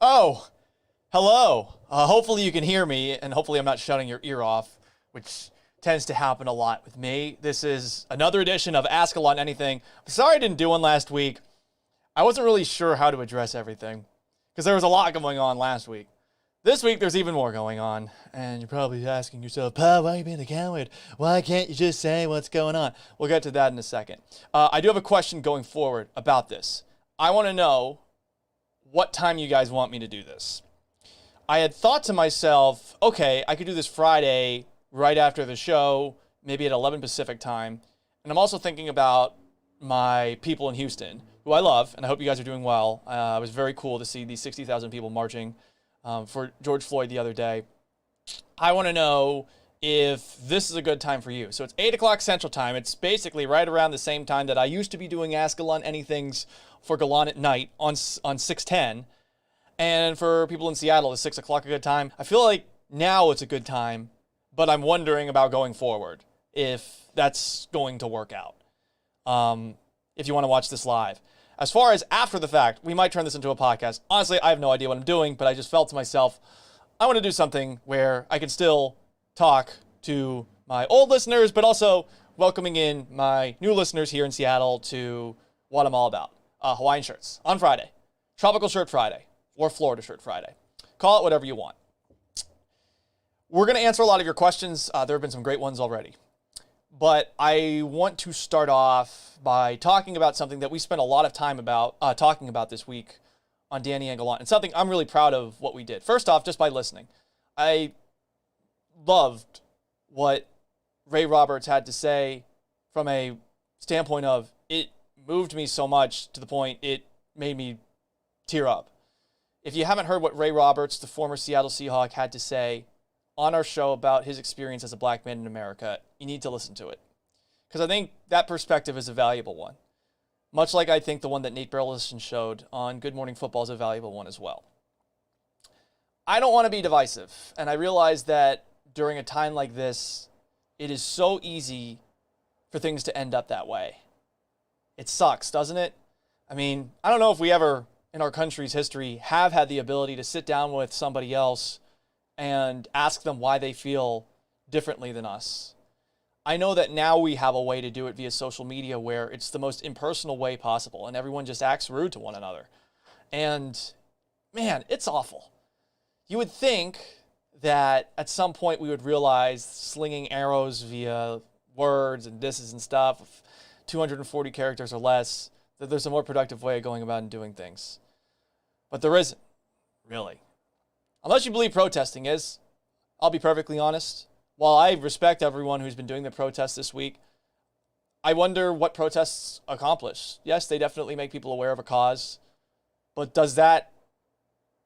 Oh, hello. Hopefully you can hear me, and hopefully I'm not shutting your ear off, which tends to happen a lot with me. This is another edition of Ask Gallant Anything. I'm sorry I didn't do one last week. I wasn't really sure how to address everything, because there was a lot going on last week. This week, there's even more going on, and you're probably asking yourself, "Pa, why are you being a coward? Why can't you just say what's going on?" We'll get to that in a second. I do have a question going forward about this. I want to know what time you guys want me to do this. I had thought to myself, okay, I could do this Friday right after the show, maybe at 11 Pacific time. And I'm also thinking about my people in Houston, who I love, and I hope you guys are doing well. It was very cool to see these 60,000 people marching for George Floyd the other day. I want to know if this is a good time for you. So it's 8 o'clock Central Time. It's basically right around the same time that I used to be doing Ask Gallant Anythings for Gallant at night on 610. And for people in Seattle, is 6 o'clock a good time? I feel like now it's a good time, but I'm wondering about going forward if that's going to work out. If you want to watch this live. As far as after the fact, we might turn this into a podcast. Honestly, I have no idea what I'm doing, but I just felt to myself, I want to do something where I can still talk to my old listeners, but also welcoming in my new listeners here in Seattle to what I'm all about. Hawaiian shirts on Friday, Tropical Shirt Friday, or Florida Shirt Friday. Call it whatever you want. We're going to answer a lot of your questions. There have been some great ones already. But I want to start off by talking about something that we spent a lot of time talking about this week on Danny and Gallant, and something I'm really proud of what we did. First off, just by listening. I loved what Ray Roberts had to say from a standpoint of it moved me so much to the point it made me tear up. If you haven't heard what Ray Roberts, the former Seattle Seahawk, had to say on our show about his experience as a black man in America, you need to listen to it. Because I think that perspective is a valuable one. Much like I think the one that Nate Burleson showed on Good Morning Football is a valuable one as well. I don't want to be divisive, and I realize that during a time like this, it is so easy for things to end up that way. It sucks, doesn't it? I mean, I don't know if we ever, in our country's history, have had the ability to sit down with somebody else and ask them why they feel differently than us. I know that now we have a way to do it via social media where it's the most impersonal way possible and everyone just acts rude to one another. And man, it's awful. You would think that at some point we would realize slinging arrows via words and disses and stuff, of 240 characters or less, that there's a more productive way of going about and doing things. But there isn't, really. Unless you believe protesting is. I'll be perfectly honest. While I respect everyone who's been doing the protests this week, I wonder what protests accomplish. Yes, they definitely make people aware of a cause, but does that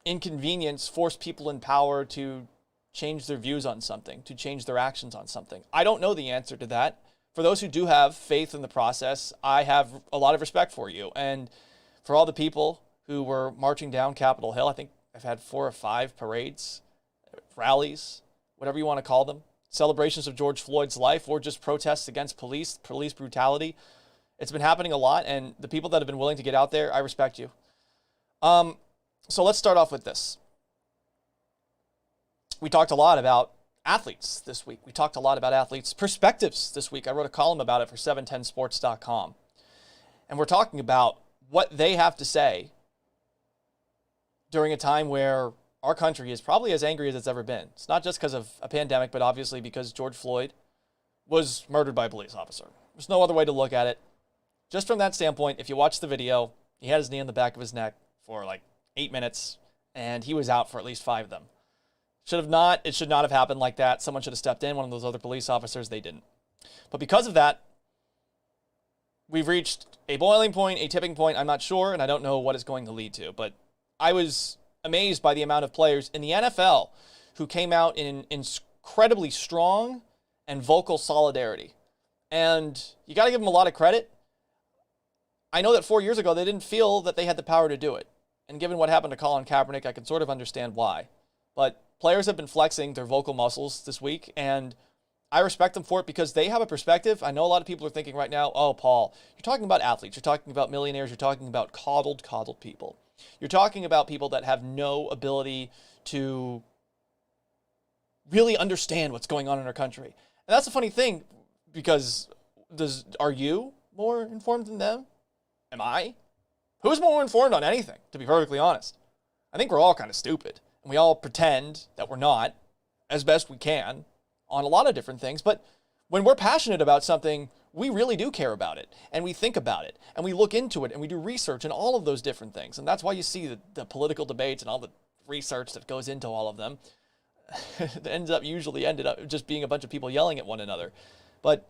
inconvenience force people in power to change their views on something, to change their actions on something? I don't know the answer to that. For those who do have faith in the process, I have a lot of respect for you. And for all the people who were marching down Capitol Hill, I think I've had 4 or 5 parades, rallies, whatever you want to call them, celebrations of George Floyd's life, or just protests against police brutality. It's been happening a lot, and the people that have been willing to get out there, I respect you. So let's start off with this. We talked a lot about athletes this week. We talked a lot about athletes' perspectives this week. I wrote a column about it for 710sports.com. And we're talking about what they have to say during a time where our country is probably as angry as it's ever been. It's not just because of a pandemic, but obviously because George Floyd was murdered by a police officer. There's no other way to look at it. Just from that standpoint, if you watch the video, he had his knee on the back of his neck for like 8 minutes, and he was out for at least 5 of them. It should not have happened like that. Someone should have stepped in, one of those other police officers. They didn't. But because of that, we've reached a boiling point, a tipping point, I'm not sure, and I don't know what it's going to lead to, but I was amazed by the amount of players in the NFL who came out in incredibly strong and vocal solidarity. And you got to give them a lot of credit. I know that 4 years ago, they didn't feel that they had the power to do it. And given what happened to Colin Kaepernick, I can sort of understand why. But players have been flexing their vocal muscles this week, and I respect them for it because they have a perspective. I know a lot of people are thinking right now, oh, Paul, you're talking about athletes, you're talking about millionaires, you're talking about coddled people. You're talking about people that have no ability to really understand what's going on in our country. And that's a funny thing, because are you more informed than them? Am I? Who's more informed on anything, to be perfectly honest? I think we're all kind of stupid, and we all pretend that we're not, as best we can, on a lot of different things. But when we're passionate about something, we really do care about it, and we think about it, and we look into it, and we do research and all of those different things. And that's why you see the political debates and all the research that goes into all of them. It usually ended up just being a bunch of people yelling at one another. But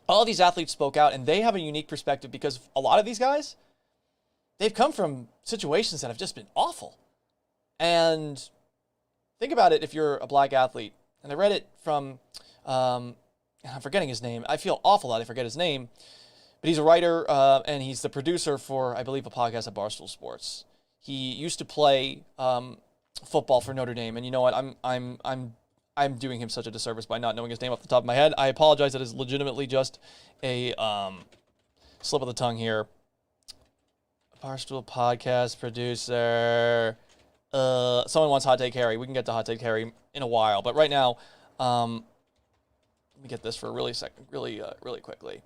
all of these athletes spoke out, and they have a unique perspective, because a lot of these guys, they've come from situations that have just been awful. And think about it if you're a black athlete. And I read it from, I'm forgetting his name. I feel awful that I forget his name. But he's a writer, and he's the producer for, I believe, a podcast at Barstool Sports. He used to play football for Notre Dame. And you know what? I'm doing him such a disservice by not knowing his name off the top of my head. I apologize. That is legitimately just a slip of the tongue here. Barstool podcast producer. Someone wants Hot Take Harry. We can get to Hot Take Harry in a while, but right now, let me get this for a really quickly.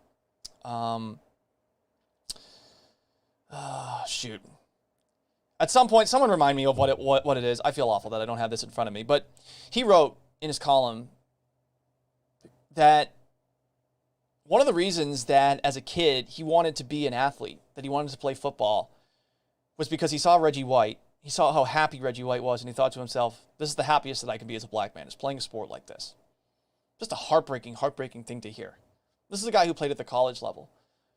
Shoot. At some point, someone remind me of what it is. I feel awful that I don't have this in front of me, but he wrote in his column that one of the reasons that as a kid he wanted to be an athlete, that he wanted to play football, was because he saw Reggie White. He saw how happy Reggie White was, and he thought to himself, this is the happiest that I can be as a black man, is playing a sport like this. Just a heartbreaking thing to hear. This is a guy who played at the college level.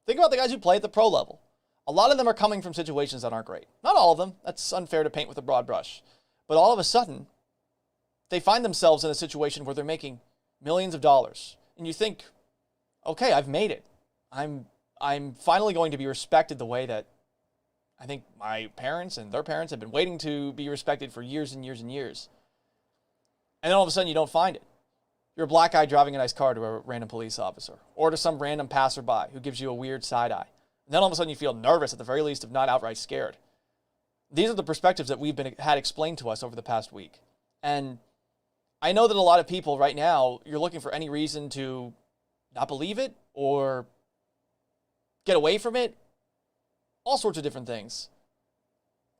Think about the guys who play at the pro level. A lot of them are coming from situations that aren't great. Not all of them. That's unfair to paint with a broad brush. But all of a sudden, they find themselves in a situation where they're making millions of dollars. And you think, okay, I've made it. I'm finally going to be respected the way that I think my parents and their parents have been waiting to be respected for years and years and years. And then all of a sudden you don't find it. You're a black guy driving a nice car to a random police officer, or to some random passerby who gives you a weird side eye. And then all of a sudden you feel nervous, at the very least, if not outright scared. These are the perspectives that we've had explained to us over the past week. And I know that a lot of people right now, you're looking for any reason to not believe it or get away from it. All sorts of different things.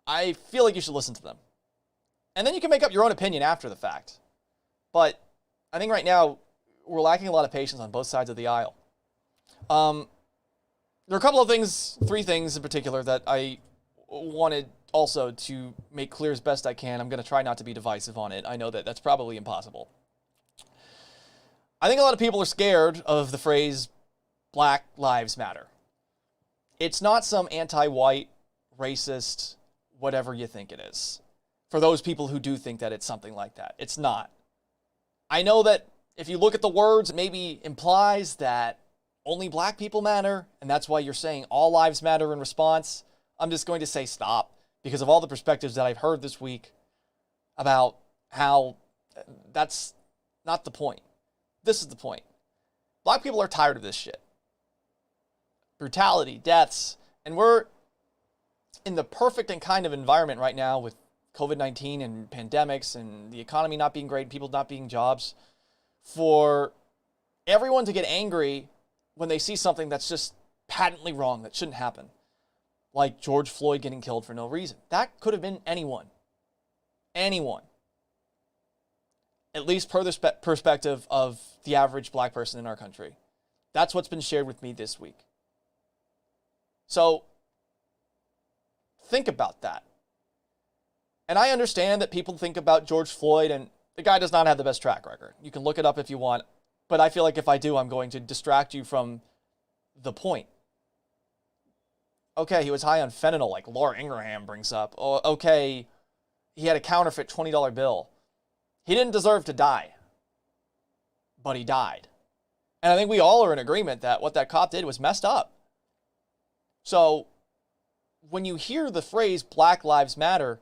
I feel like you should listen to them. And then you can make up your own opinion after the fact. But I think right now we're lacking a lot of patience on both sides of the aisle. There are a couple of things, 3 things in particular, that I wanted also to make clear as best I can. I'm going to try not to be divisive on it. I know that that's probably impossible. I think a lot of people are scared of the phrase Black Lives Matter. It's not some anti-white, racist, whatever you think it is. For those people who do think that it's something like that. It's not. I know that if you look at the words, it maybe implies that only black people matter, and that's why you're saying all lives matter in response. I'm just going to say stop, because of all the perspectives that I've heard this week about how that's not the point. This is the point. Black people are tired of this shit. Brutality, deaths, and we're in the perfect and kind of environment right now with COVID-19 and pandemics and the economy not being great, people not being jobs, for everyone to get angry when they see something that's just patently wrong, that shouldn't happen. Like George Floyd getting killed for no reason. That could have been anyone. Anyone. At least per the perspective of the average black person in our country. That's what's been shared with me this week. So, think about that. And I understand that people think about George Floyd, and the guy does not have the best track record. You can look it up if you want, but I feel like if I do, I'm going to distract you from the point. Okay, he was high on fentanyl, like Laura Ingraham brings up. Okay, he had a counterfeit $20 bill. He didn't deserve to die, but he died. And I think we all are in agreement that what that cop did was messed up. So, when you hear the phrase Black Lives Matter,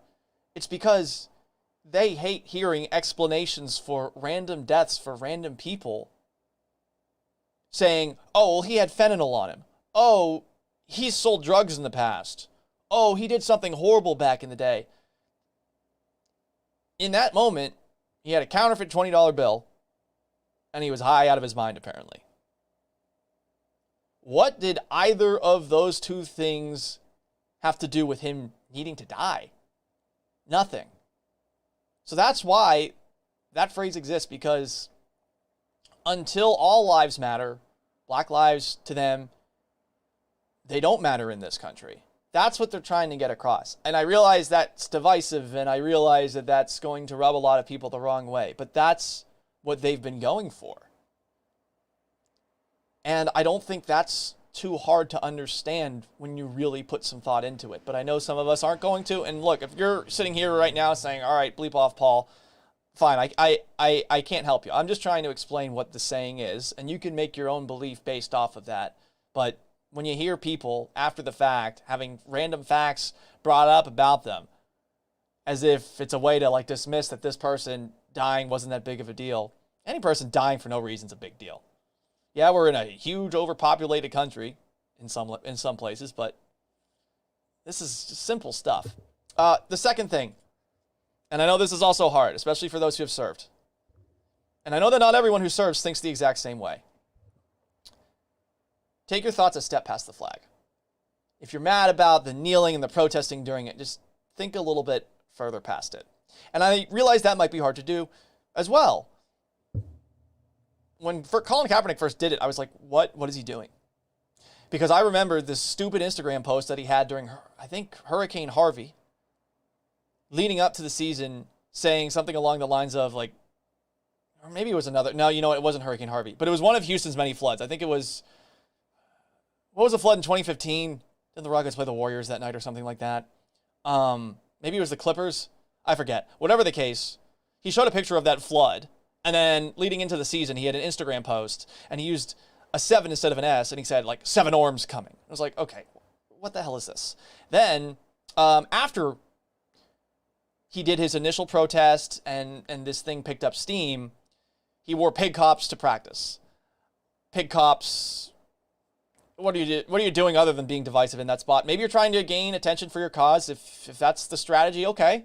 it's because they hate hearing explanations for random deaths for random people. Saying, oh, well, he had fentanyl on him. Oh, he sold drugs in the past. oh, he did something horrible back in the day. In that moment, he had a counterfeit $20 bill, and he was high out of his mind, apparently. What did either of those two things have to do with him needing to die? Nothing. So that's why that phrase exists, because until all lives matter, black lives to them, they don't matter in this country. That's what they're trying to get across. And I realize that's divisive, and I realize that that's going to rub a lot of people the wrong way, but that's what they've been going for. And I don't think that's too hard to understand when you really put some thought into it. But I know some of us aren't going to. And look, if you're sitting here right now saying, all right, bleep off Paul, fine, I can't help you. I'm just trying to explain what the saying is, and you can make your own belief based off of that. But when you hear people after the fact having random facts brought up about them, as if it's a way to like dismiss that this person dying wasn't that big of a deal. Any person dying for no reason is a big deal. Yeah, we're in a huge overpopulated country in some places, but this is just simple stuff. The second thing, and I know this is also hard, especially for those who have served. And I know that not everyone who serves thinks the exact same way. Take your thoughts a step past the flag. If you're mad about the kneeling and the protesting during it, just think a little bit further past it. And I realize that might be hard to do as well. When Colin Kaepernick first did it, I was like, what is he doing? Because I remember this stupid Instagram post that he had during, I think, Hurricane Harvey, leading up to the season, saying something along the lines of like, or maybe it was another, no, you know what, it wasn't Hurricane Harvey, but it was one of Houston's many floods. I think it was, what was the flood in 2015? Didn't the Rockets play the Warriors that night or something like that? Maybe it was the Clippers. I forget. Whatever the case, he showed a picture of that flood. And then leading into the season, he had an Instagram post, and he used a 7 instead of an S, and he said, like, 7 orms coming. I was like, okay, what the hell is this? Then, after he did his initial protest and this thing picked up steam, he wore pig cops to practice. Pig cops, what are you doing other than being divisive in that spot? Maybe you're trying to gain attention for your cause. If that's the strategy, okay.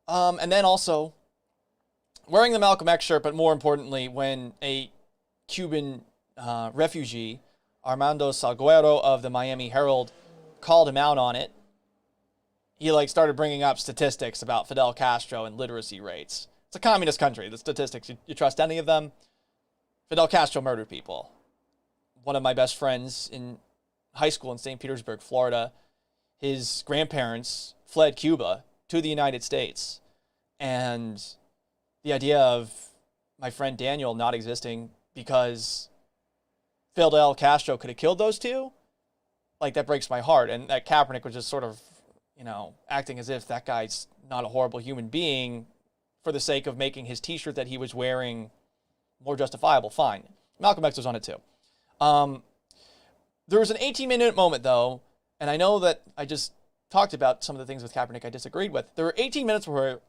And then also, wearing the Malcolm X shirt, but more importantly, when a Cuban refugee, Armando Salguero of the Miami Herald, called him out on it, he like started bringing up statistics about Fidel Castro and literacy rates. It's a communist country. The statistics, you trust any of them? Fidel Castro murdered people. One of my best friends in high school in St. Petersburg, Florida, his grandparents fled Cuba to the United States. And the idea of my friend Daniel not existing because Fidel Castro could have killed those two, like, that breaks my heart. And that Kaepernick was just sort of, acting as if that guy's not a horrible human being for the sake of making his t-shirt that he was wearing more justifiable. Fine. Malcolm X was on it too. There was an 18-minute moment, though, and I know that I just talked about some of the things with Kaepernick I disagreed with. There were 18 minutes where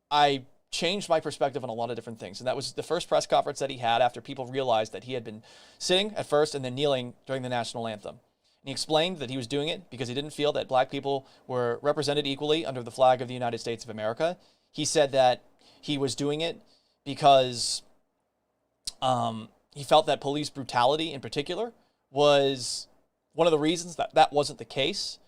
I changed my perspective on a lot of different things. And that was the first press conference that he had after people realized that he had been sitting at first and then kneeling during the national anthem. And he explained that he was doing it because he didn't feel that black people were represented equally under the flag of the United States of America. He said that he was doing it because he felt that police brutality in particular was one of the reasons that that wasn't the case.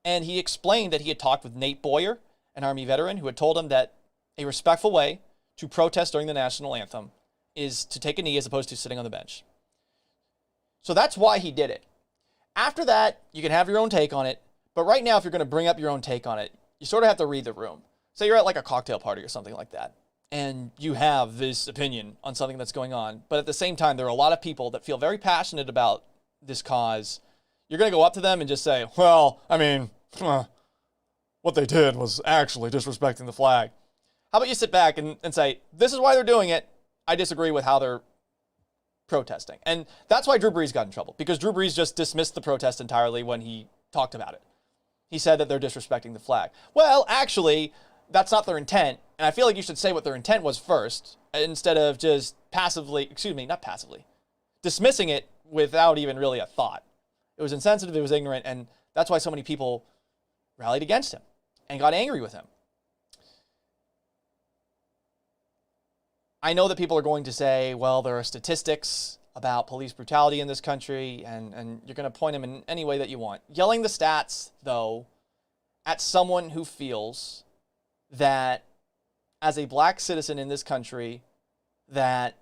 And he explained that he had talked with Nate Boyer, an Army veteran, who had told him that a respectful way to protest during the national anthem is to take a knee as opposed to sitting on the bench. So that's why he did it. After that, you can have your own take on it. But right now, if you're going to bring up your own take on it, you sort of have to read the room. Say you're at like a cocktail party or something like that, and you have this opinion on something that's going on. But at the same time, there are a lot of people that feel very passionate about this cause. You're going to go up to them and just say, well, I mean, what they did was actually disrespecting the flag. How about you sit back and say, this is why they're doing it. I disagree with how they're protesting. And that's why Drew Brees got in trouble, because Drew Brees just dismissed the protest entirely when he talked about it. He said that they're disrespecting the flag. Well, actually, that's not their intent. And I feel like you should say what their intent was first, instead of just dismissing it without even really a thought. It was insensitive, it was ignorant, and that's why so many people rallied against him and got angry with him. I know that people are going to say, well, there are statistics about police brutality in this country, and you're going to point them in any way that you want. Yelling the stats, though, at someone who feels that as a black citizen in this country, that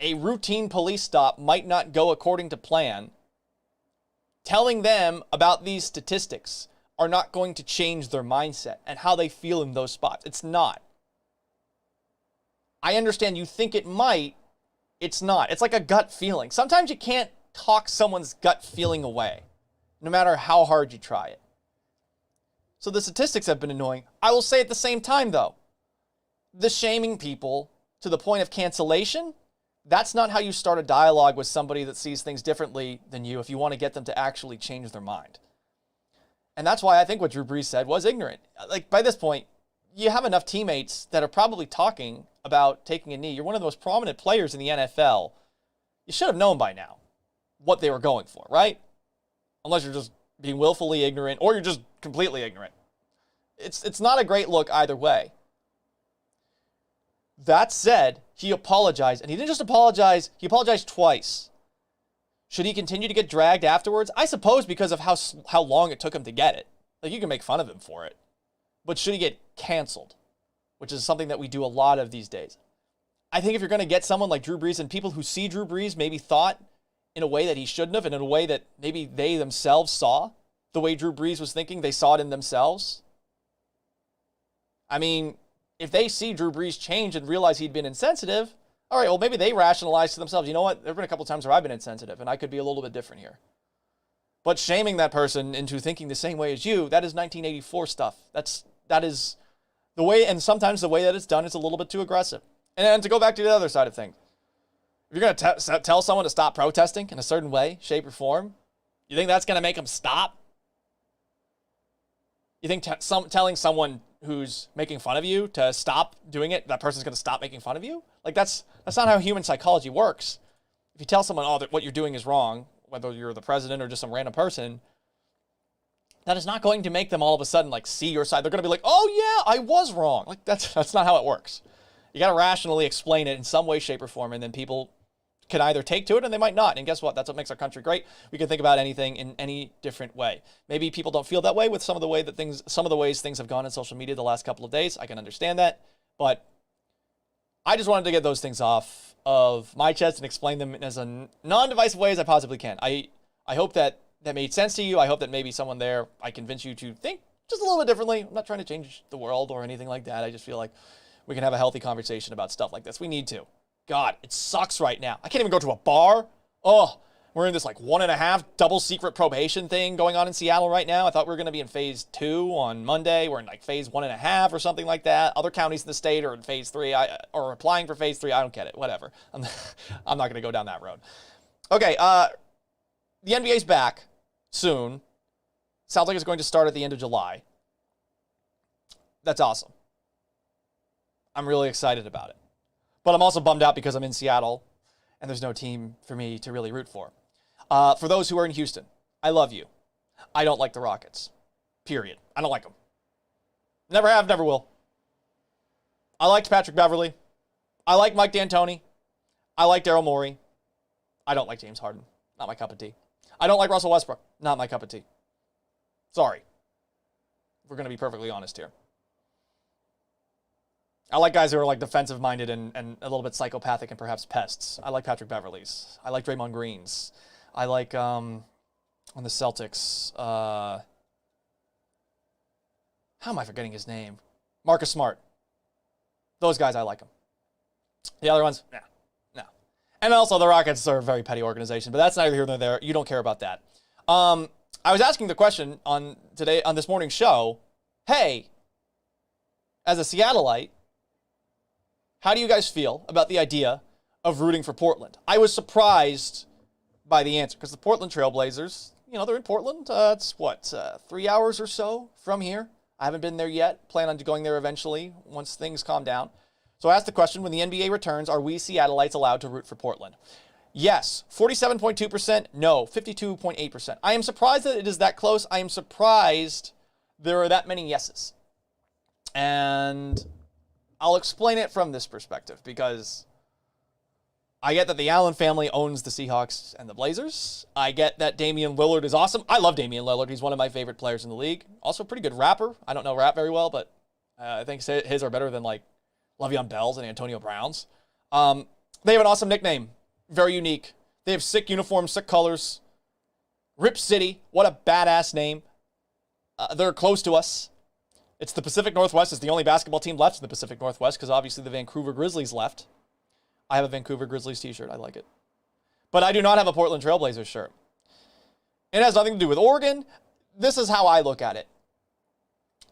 a routine police stop might not go according to plan, telling them about these statistics are not going to change their mindset and how they feel in those spots. It's not. I understand you think it might. It's not. It's like a gut feeling. Sometimes you can't talk someone's gut feeling away, no matter how hard you try it. So the statistics have been annoying. I will say at the same time, though, the shaming people to the point of cancellation, that's not how you start a dialogue with somebody that sees things differently than you if you want to get them to actually change their mind. And that's why I think what Drew Brees said was ignorant. Like, by this point, you have enough teammates that are probably talking about taking a knee. You're one of the most prominent players in the NFL. You should have known by now what they were going for, right? Unless you're just being willfully ignorant or you're just completely ignorant. It's not a great look either way. That said, he apologized, and he didn't just apologize, he apologized twice. Should he continue to get dragged afterwards? I suppose because of how long it took him to get it. Like, you can make fun of him for it. But should he get canceled? Which is something that we do a lot of these days. I think if you're going to get someone like Drew Brees, and people who see Drew Brees maybe thought in a way that he shouldn't have, and in a way that maybe they themselves saw, the way Drew Brees was thinking, they saw it in themselves. I mean, if they see Drew Brees change and realize he'd been insensitive, all right, well, maybe they rationalize to themselves, you know what, there have been a couple times where I've been insensitive, and I could be a little bit different here. But shaming that person into thinking the same way as you, that is 1984 stuff. That is the way, and sometimes the way that it's done is a little bit too aggressive. And to go back to the other side of things, if you're going to tell someone to stop protesting in a certain way, shape, or form, you think that's going to make them stop? You think telling someone who's making fun of you to stop doing it, that person's going to stop making fun of you? Like, that's not how human psychology works. If you tell someone, oh, that what you're doing is wrong, whether you're the president or just some random person, that is not going to make them all of a sudden, like, see your side. They're going to be like, oh, yeah, I was wrong. Like, that's not how it works. You got to rationally explain it in some way, shape, or form, and then people can either take to it and they might not. And guess what? That's what makes our country great. We can think about anything in any different way. Maybe people don't feel that way with some of the ways things have gone in social media the last couple of days. I can understand that. But I just wanted to get those things off of my chest and explain them in as a non-divisive way as I possibly can. I hope that made sense to you. I hope that maybe someone there, I convince you to think just a little bit differently. I'm not trying to change the world or anything like that. I just feel like we can have a healthy conversation about stuff like this. We need to. God, it sucks right now. I can't even go to a bar. Oh, we're in this like 1.5 double secret probation thing going on in Seattle right now. I thought we were going to be in phase 2 on Monday. We're in like phase 1.5 or something like that. Other counties in the state are in phase 3 or applying for phase 3. I don't get it. Whatever. I'm not going to go down that road. Okay, the NBA's back soon. Sounds like it's going to start at the end of July. That's awesome. I'm really excited about it. But I'm also bummed out because I'm in Seattle and there's no team for me to really root for. For those who are in Houston, I love you. I don't like the Rockets. Period. I don't like them. Never have, never will. I liked Patrick Beverley. I like Mike D'Antoni. I like Daryl Morey. I don't like James Harden. Not my cup of tea. I don't like Russell Westbrook. Not my cup of tea. Sorry. We're going to be perfectly honest here. I like guys who are like defensive minded and a little bit psychopathic and perhaps pests. I like Patrick Beverley's. I like Draymond Green's. I like on the Celtics. How am I forgetting his name? Marcus Smart. Those guys, I like them. The other ones, no. And also the Rockets are a very petty organization, but that's neither here nor there. You don't care about that. I was asking the question on this morning's show. Hey, as a Seattleite, how do you guys feel about the idea of rooting for Portland? I was surprised by the answer because the Portland Trailblazers, they're in Portland. It's 3 hours or so from here. I haven't been there yet. Plan on going there eventually once things calm down. So I asked the question, when the NBA returns, are we Seattleites allowed to root for Portland? Yes. 47.2%. No. 52.8%. I am surprised that it is that close. I am surprised there are that many yeses. And I'll explain it from this perspective, because I get that the Allen family owns the Seahawks and the Blazers. I get that Damian Lillard is awesome. I love Damian Lillard. He's one of my favorite players in the league. Also a pretty good rapper. I don't know rap very well, but I think his are better than like Le'Veon Bell's and Antonio Brown's. They have an awesome nickname. Very unique. They have sick uniforms, sick colors. Rip City. What a badass name. They're close to us. It's the Pacific Northwest. It's the only basketball team left in the Pacific Northwest, because obviously the Vancouver Grizzlies left. I have a Vancouver Grizzlies t-shirt. I like it. But I do not have a Portland Trailblazers shirt. It has nothing to do with Oregon. This is how I look at it.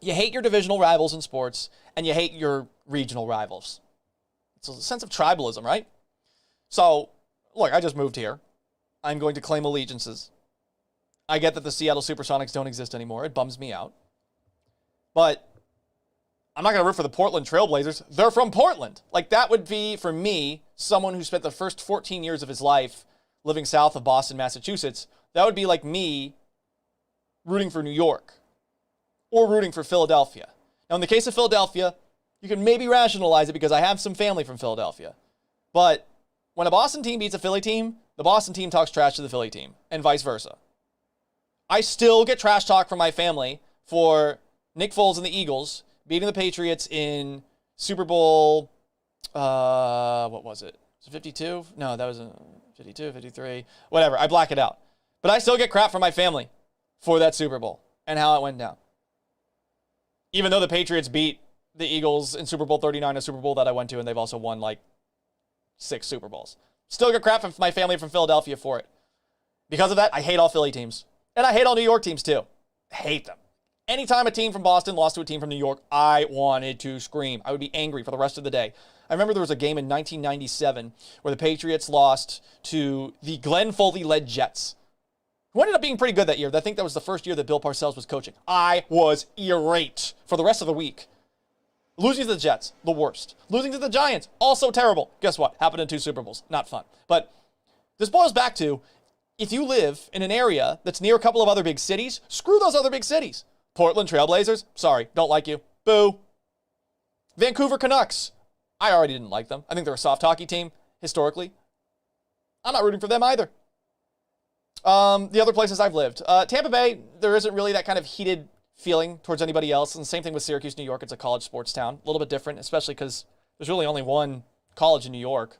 You hate your divisional rivals in sports, and you hate your regional rivals. It's a sense of tribalism, right? So, look, I just moved here. I'm going to claim allegiances. I get that the Seattle Supersonics don't exist anymore. It bums me out. But I'm not going to root for the Portland Trailblazers. They're from Portland. Like, that would be, for me, someone who spent the first 14 years of his life living south of Boston, Massachusetts. That would be like me rooting for New York or rooting for Philadelphia. Now, in the case of Philadelphia, you can maybe rationalize it because I have some family from Philadelphia. But when a Boston team beats a Philly team, the Boston team talks trash to the Philly team, and vice versa. I still get trash talk from my family for Nick Foles and the Eagles beating the Patriots in Super Bowl, what was it? Was it 52? No, that was 52, 53, whatever. I black it out. But I still get crap from my family for that Super Bowl and how it went down. Even though the Patriots beat the Eagles in Super Bowl 39, a Super Bowl that I went to, and they've also won like 6 Super Bowls. Still get crap from my family from Philadelphia for it. Because of that, I hate all Philly teams. And I hate all New York teams too. I hate them. Anytime a team from Boston lost to a team from New York, I wanted to scream. I would be angry for the rest of the day. I remember there was a game in 1997 where the Patriots lost to the Glenn Foley-led Jets, who ended up being pretty good that year. I think that was the first year that Bill Parcells was coaching. I was irate for the rest of the week. Losing to the Jets, the worst. Losing to the Giants, also terrible. Guess what? Happened in 2 Super Bowls. Not fun. But this boils back to, if you live in an area that's near a couple of other big cities, screw those other big cities. Portland Trailblazers, sorry, don't like you. Boo. Vancouver Canucks, I already didn't like them. I think they're a soft hockey team, historically. I'm not rooting for them either. The other places I've lived. Tampa Bay, there isn't really that kind of heated feeling towards anybody else. And the same thing with Syracuse, New York. It's a college sports town. A little bit different, especially because there's really only one college in New York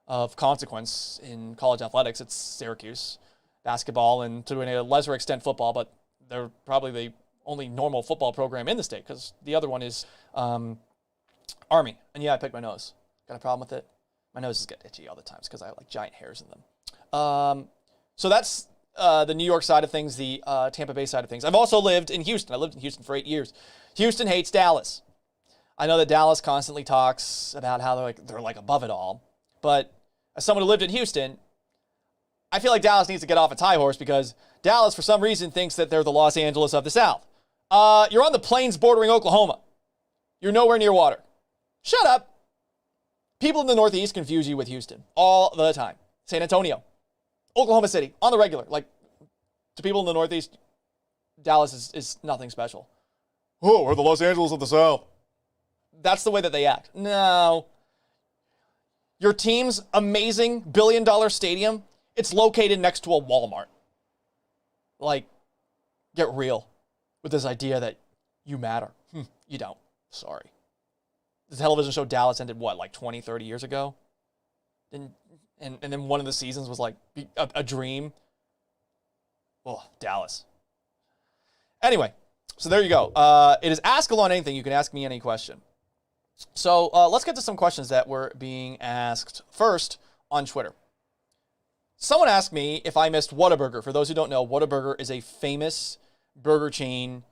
of consequence in college athletics. It's Syracuse. Basketball and to a lesser extent football, but they're probably the only normal football program in the state, because the other one is Army. And yeah, I picked my nose. Got a problem with it? My noses get itchy all the time because I have like giant hairs in them. So that's the New York side of things, the Tampa Bay side of things. I've also lived in Houston. I lived in Houston for 8 years. Houston hates Dallas. I know that Dallas constantly talks about how they're like above it all. But as someone who lived in Houston, I feel like Dallas needs to get off its high horse, because Dallas, for some reason, thinks that they're the Los Angeles of the South. You're on the plains bordering Oklahoma. You're nowhere near water. Shut up. People in the Northeast confuse you with Houston all the time. San Antonio, Oklahoma City, on the regular. Like, to people in the Northeast, Dallas is nothing special. Oh, we're the Los Angeles of the South. That's the way that they act. No. Your team's amazing billion-dollar stadium, it's located next to a Walmart. Like, get real with this idea that you matter. You don't. Sorry. The television show Dallas ended, what, like 20, 30 years ago? And then one of the seasons was like a dream. Oh, Dallas. Anyway, so there you go. It is Ask Alon Anything. You can ask me any question. So let's get to some questions that were being asked first on Twitter. Someone asked me if I missed Whataburger. For those who don't know, Whataburger is a famous burger chain.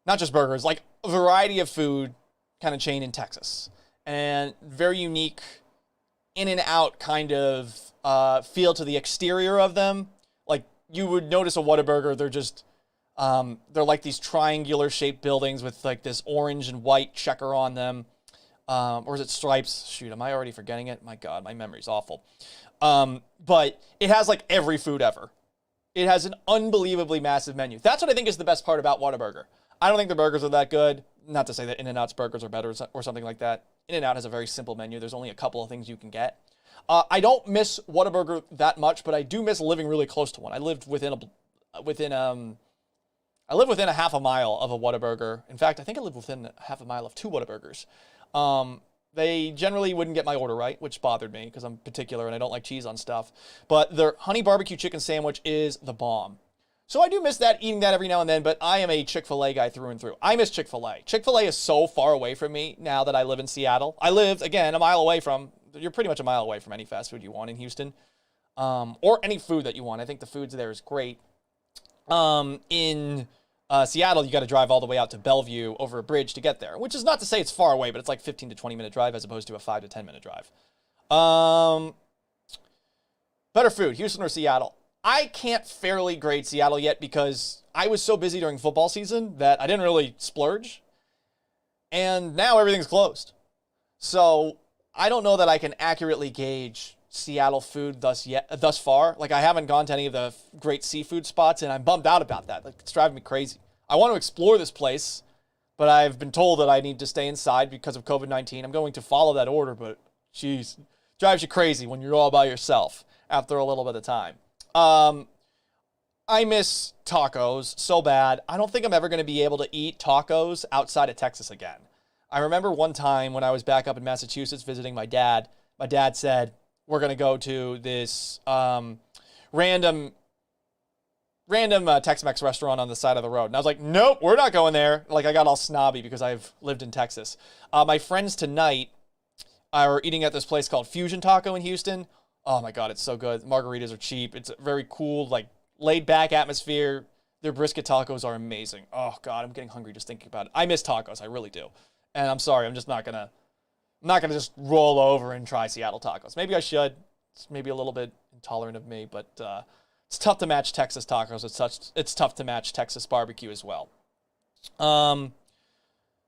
Not just burgers, like a variety of food kind of chain in Texas. And very unique in and out kind of feel to the exterior of them. Like, you would notice a Whataburger, they're just, they're like these triangular shaped buildings with like this orange and white checker on them. Or is it Stripes? Shoot, am I already forgetting it? My God, my memory's awful. But it has like every food ever. It has an unbelievably massive menu. That's what I think is the best part about Whataburger. I don't think the burgers are that good. Not to say that In-N-Out's burgers are better or something like that. In-N-Out has a very simple menu. There's only a couple of things you can get. I don't miss Whataburger that much, but I do miss living really close to one. I lived within a half a mile of a Whataburger. In fact, I think I lived within half a mile of 2 Whataburgers. They generally wouldn't get my order right, which bothered me because I'm particular and I don't like cheese on stuff. But their honey barbecue chicken sandwich is the bomb. So I do miss that, eating that every now and then, but I am a Chick-fil-A guy through and through. I miss Chick-fil-A. Chick-fil-A is so far away from me now that I live in Seattle. I lived, again, you're pretty much a mile away from any fast food you want in Houston, or any food that you want. I think the foods there is great. In Seattle, you got to drive all the way out to Bellevue over a bridge to get there, which is not to say it's far away, but it's like 15 to 20 minute drive as opposed to a 5 to 10 minute drive. Better food, Houston or Seattle? I can't fairly grade Seattle yet because I was so busy during football season that I didn't really splurge. And now everything's closed. So I don't know that I can accurately gauge Seattle food thus far. Like, I haven't gone to any of the great seafood spots, and I'm bummed out about that. Like, it's driving me crazy. I want to explore this place, but I've been told that I need to stay inside because of COVID-19. I'm going to follow that order, but geez, drives you crazy when you're all by yourself after a little bit of time. I miss tacos so bad. I don't think I'm ever going to be able to eat tacos outside of Texas again. I remember one time when I was back up in Massachusetts visiting my dad said, we're going to go to this random Tex-Mex restaurant on the side of the road. And I was like, nope, we're not going there. Like, I got all snobby because I've lived in Texas. My friends tonight are eating at this place called Fusion Taco in Houston. Oh my God, it's so good. Margaritas are cheap. It's a very cool, like, laid-back atmosphere. Their brisket tacos are amazing. Oh God, I'm getting hungry just thinking about it. I miss tacos, I really do. And I'm sorry, I'm not gonna just roll over and try Seattle tacos. Maybe I should. It's maybe a little bit intolerant of me, but it's tough to match Texas tacos. It's tough to match Texas barbecue as well.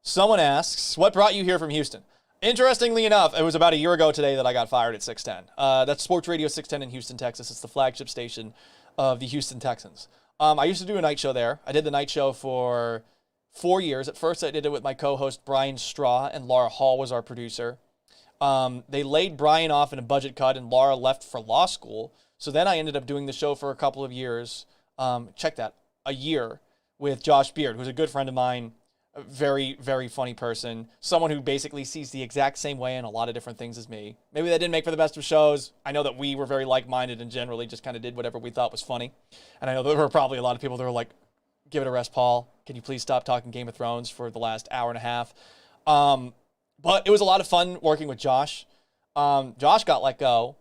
Someone asks, what brought you here from Houston? Interestingly enough, it was about a year ago today that I got fired at 610. That's Sports Radio 610 in Houston, Texas. It's the flagship station of the Houston Texans. I used to do a night show there. I did the night show for 4 years. At first, I did it with my co-host, Brian Straw, and Laura Hall was our producer. They laid Brian off in a budget cut, and Laura left for law school. So then I ended up doing the show for a couple of years. Check that, a year, with Josh Beard, who's a good friend of mine, a very, very funny person, someone who basically sees the exact same way in a lot of different things as me. Maybe that didn't make for the best of shows. I know that we were very like-minded and generally just kind of did whatever we thought was funny. And I know there were probably a lot of people that were like, give it a rest, Paul. Can you please stop talking Game of Thrones for the last hour and a half? But it was a lot of fun working with Josh. Josh got let go,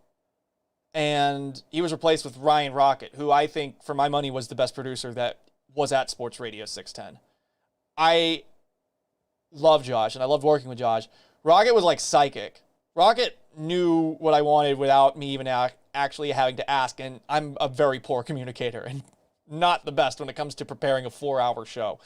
and he was replaced with Ryan Rocket, who I think, for my money, was the best producer that was at Sports Radio 610. I love Josh, and I loved working with Josh. Rocket was like psychic. Rocket knew what I wanted without me even actually having to ask, and I'm a very poor communicator and not the best when it comes to preparing a 4-hour show.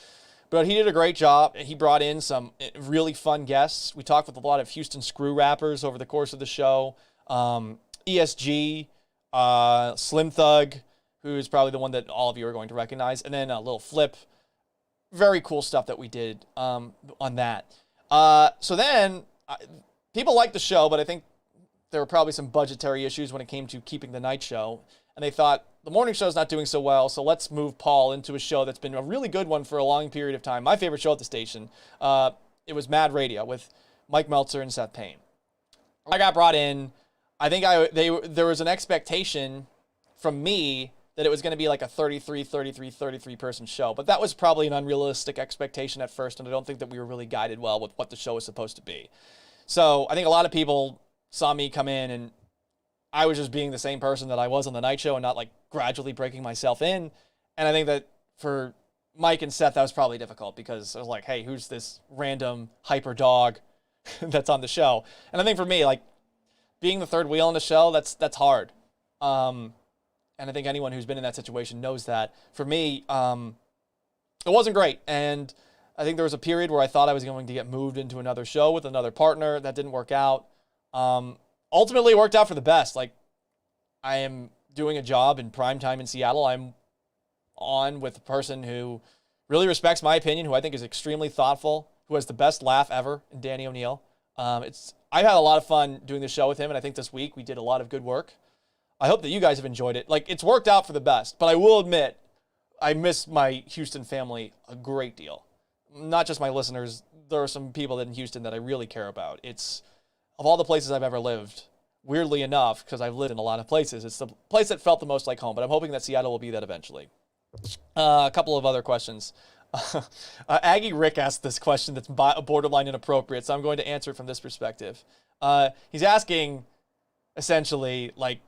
But he did a great job. He brought in some really fun guests. We talked with a lot of Houston screw rappers over the course of the show. ESG, Slim Thug, who's probably the one that all of you are going to recognize, and then a Lil Flip. Very cool stuff that we did on that. So then, people liked the show, but I think there were probably some budgetary issues when it came to keeping the night show. And they thought, the morning show's not doing so well, so let's move Paul into a show that's been a really good one for a long period of time. My favorite show at the station, it was Mad Radio with Mike Meltzer and Seth Payne. I got brought in. I think there was an expectation from me that it was going to be like a 33 person show. But that was probably an unrealistic expectation at first, and I don't think that we were really guided well with what the show was supposed to be. So I think a lot of people saw me come in, and I was just being the same person that I was on the night show and not like gradually breaking myself in. And I think that for Mike and Seth, that was probably difficult because I was like, hey, who's this random hyper dog that's on the show? And I think for me, like, being the third wheel on the show, that's hard. And I think anyone who's been in that situation knows that. For me, it wasn't great. And I think there was a period where I thought I was going to get moved into another show with another partner. That didn't work out. Ultimately, it worked out for the best. Like, I am doing a job in prime time in Seattle. I'm on with a person who really respects my opinion, who I think is extremely thoughtful, who has the best laugh ever in Danny O'Neill. I've had a lot of fun doing the show with him, and I think this week we did a lot of good work. I hope that you guys have enjoyed it. Like, it's worked out for the best, but I will admit, I miss my Houston family a great deal. Not just my listeners. There are some people in Houston that I really care about. It's, of all the places I've ever lived, weirdly enough, because I've lived in a lot of places, it's the place that felt the most like home, but I'm hoping that Seattle will be that eventually. A couple of other questions. Aggie Rick asked this question that's borderline inappropriate, so I'm going to answer it from this perspective. He's asking, essentially, like,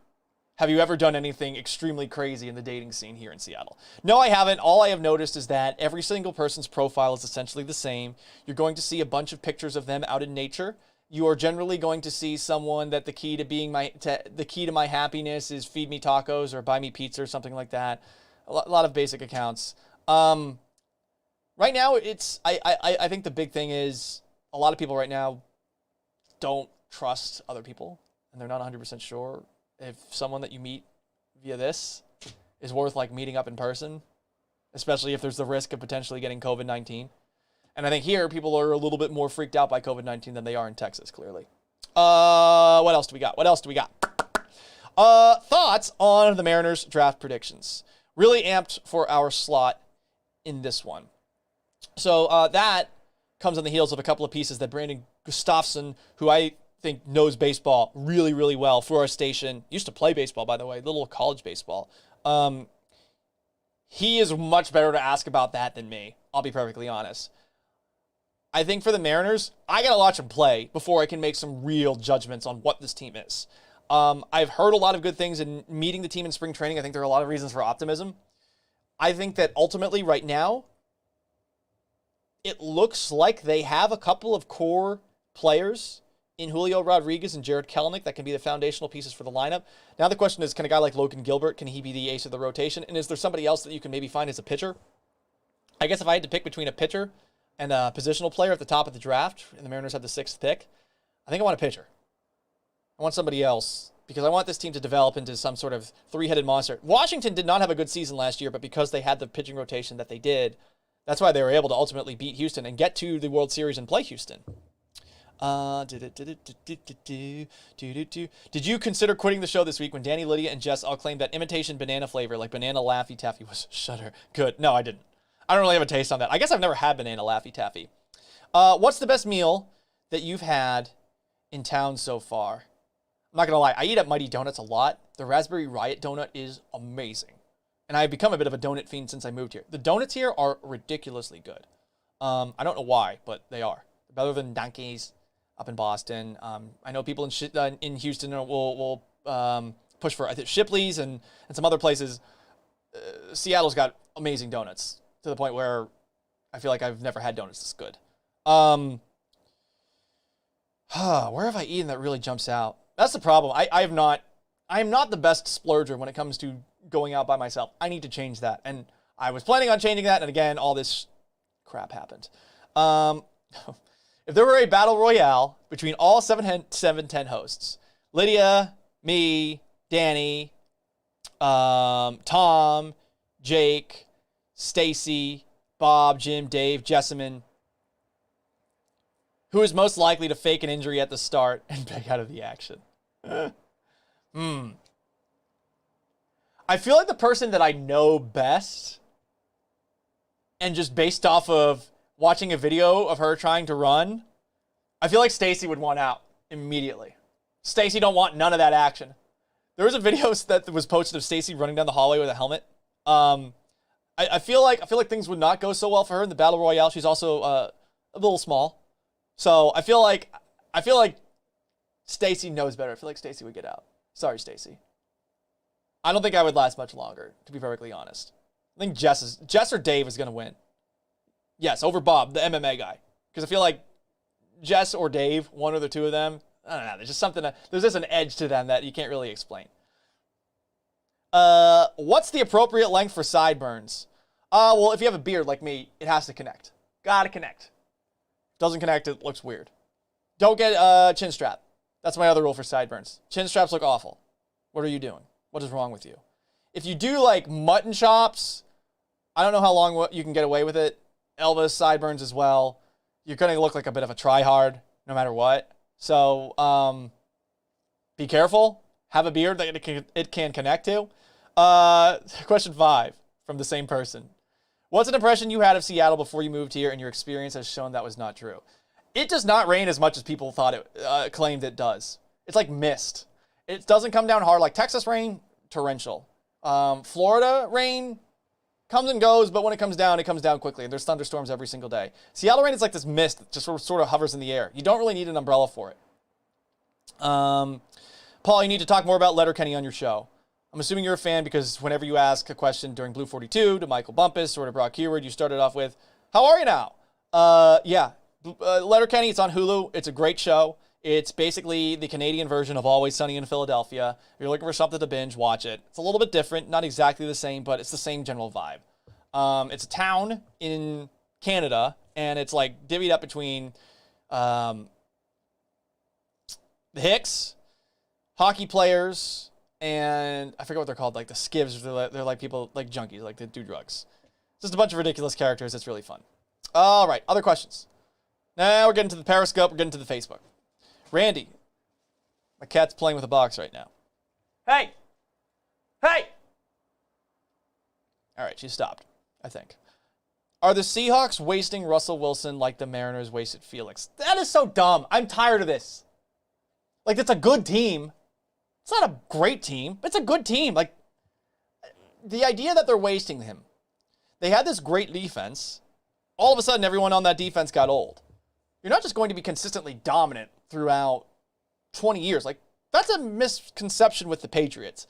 have you ever done anything extremely crazy in the dating scene here in Seattle? No, I haven't. All I have noticed is that every single person's profile is essentially the same. You're going to see a bunch of pictures of them out in nature. You are generally going to see someone that the key to my happiness is feed me tacos or buy me pizza or something like that. A lot of basic accounts. Right now, I think the big thing is a lot of people right now don't trust other people, and they're not 100% sure if someone that you meet via this is worth like meeting up in person, especially if there's the risk of potentially getting COVID-19. And I think here people are a little bit more freaked out by COVID-19 than they are in Texas, clearly. What else do we got? Thoughts on the Mariners draft predictions. Really amped for our slot in this one. So that comes on the heels of a couple of pieces that Brandon Gustafson, who I think knows baseball really, really well for our station, used to play baseball, by the way, little college baseball. He is much better to ask about that than me. I'll be perfectly honest. I think for the Mariners, I got to watch them play before I can make some real judgments on what this team is. I've heard a lot of good things in meeting the team in spring training. I think there are a lot of reasons for optimism. I think that ultimately right now, it looks like they have a couple of core players in Julio Rodriguez and Jared Kelenic that can be the foundational pieces for the lineup. Now the question is, can a guy like Logan Gilbert, can he be the ace of the rotation? And is there somebody else that you can maybe find as a pitcher? I guess if I had to pick between a pitcher and a positional player at the top of the draft, and the Mariners have the 6th pick, I think I want a pitcher. I want somebody else, because I want this team to develop into some sort of three-headed monster. Washington did not have a good season last year, but because they had the pitching rotation that they did, that's why they were able to ultimately beat Houston and get to the World Series and play Houston. Did you consider quitting the show this week when Danny, Lydia, and Jess all claimed that imitation banana flavor, like banana Laffy Taffy, was shudder good? No, I didn't. I don't really have a taste on that. I guess I've never had banana Laffy Taffy. What's the best meal that you've had in town so far? I'm not going to lie. I eat at Mighty Donuts a lot. The Raspberry Riot donut is amazing. And I've become a bit of a donut fiend since I moved here. The donuts here are ridiculously good. I don't know why, but they are. They're better than Donkey's up in Boston. I know people in Houston will push for, I think, Shipley's and some other places. Seattle's got amazing donuts to the point where I feel like I've never had donuts this good. Where have I eaten that really jumps out? That's the problem. I am not the best splurger when it comes to going out by myself. I need to change that. And I was planning on changing that, and again, all this crap happened. If there were a battle royale between all 710 hosts, Lydia, me, Danny, Tom, Jake, Stacy, Bob, Jim, Dave, Jessamine, who is most likely to fake an injury at the start and back out of the action? I feel like the person that I know best, and just based off of watching a video of her trying to run, I feel like Stacy would want out immediately. Stacy don't want none of that action. There was a video that was posted of Stacy running down the hallway with a helmet. I feel like things would not go so well for her in the battle royale. She's also a little small, so I feel like Stacy knows better. I feel like Stacy would get out. Sorry, Stacy. I don't think I would last much longer, to be perfectly honest. I think Jess or Dave is going to win. Yes, over Bob, the MMA guy. Because I feel like Jess or Dave, one or the two of them, I don't know, there's just an edge to them that you can't really explain. What's the appropriate length for sideburns? Well, if you have a beard like me, it has to connect. Gotta connect. Doesn't connect, it looks weird. Don't get a chin strap. That's my other rule for sideburns. Chin straps look awful. What are you doing? What is wrong with you? If you do like mutton chops, I don't know how long you can get away with it. Elvis, sideburns as well. You're going to look like a bit of a tryhard no matter what. So be careful. Have a beard that it can connect to. Question 5 from the same person. What's an impression you had of Seattle before you moved here and your experience has shown that was not true? It does not rain as much as people thought it claimed it does. It's like mist. It doesn't come down hard like Texas rain, torrential. Florida rain comes and goes, but when it comes down quickly. And there's thunderstorms every single day. Seattle rain is like this mist that just sort of hovers in the air. You don't really need an umbrella for it. Paul, you need to talk more about Letterkenny on your show. I'm assuming you're a fan because whenever you ask a question during Blue 42 to Michael Bumpus or to Brock Heward, you started off with, how are you now? Yeah. Letterkenny, it's on Hulu. It's a great show. It's basically the Canadian version of Always Sunny in Philadelphia. If you're looking for something to binge, watch it. It's a little bit different, not exactly the same, but it's the same general vibe. It's a town in Canada, and it's like divvied up between the Hicks, hockey players, and I forget what they're called, like the skivs. They're like people, like junkies, like they do drugs. Just a bunch of ridiculous characters. It's really fun. All right, other questions. Now we're getting to the Periscope. We're getting to the Facebook. Randy, my cat's playing with a box right now. Hey! Hey! All right, she stopped, I think. Are the Seahawks wasting Russell Wilson like the Mariners wasted Felix? That is so dumb. I'm tired of this. Like, it's a good team. It's not a great team, but it's a good team. Like, the idea that they're wasting him. They had this great defense. All of a sudden, everyone on that defense got old. You're not just going to be consistently dominant throughout 20 years. Like, that's a misconception with the Patriots.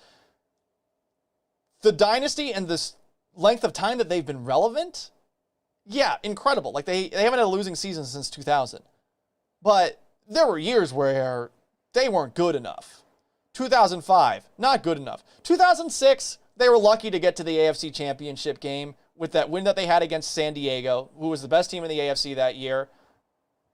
The dynasty and this length of time that they've been relevant, yeah, incredible. Like, they haven't had a losing season since 2000. But there were years where they weren't good enough. 2005, not good enough. 2006, they were lucky to get to the AFC Championship game with that win that they had against San Diego, who was the best team in the AFC that year.